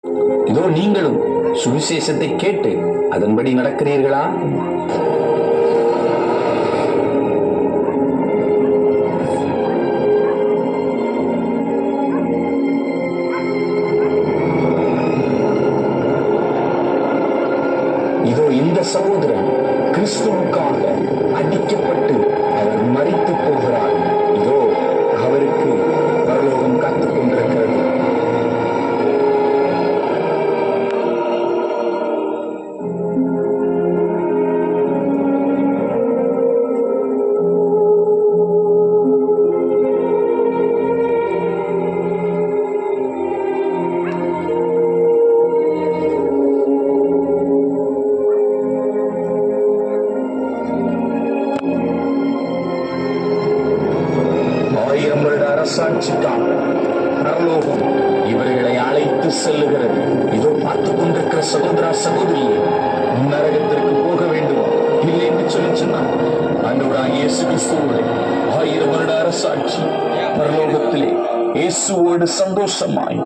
இதோ நீங்களும் சுவிசேஷத்தை கேட்டு அதன்படி நடக்கிறீர்களா? இதோ இந்த சகோதரன் கிறிஸ்துவுக்காக அடிக்கப்பட்டு அவர் மரித்து போகிறார். இதோ அவருக்கு பரலோகம் காத்துக் கொண்டிருக்கிறது. அரசாட்சிக்காக பரலோகம் இவர்களை அழைத்து செல்லுகிறது. இதோ பார்த்துக் கொண்டிருக்கிற சகோதரா சகோதரியே, நரகத்திற்கு போக வேண்டும் இல்லை என்று சொன்னார். ஆண்டவராகிய இயேசு கிறிஸ்துவோடு 1000 வருட அரசாட்சி பரலோகத்திலே இயேசுவோடு சந்தோஷமாய்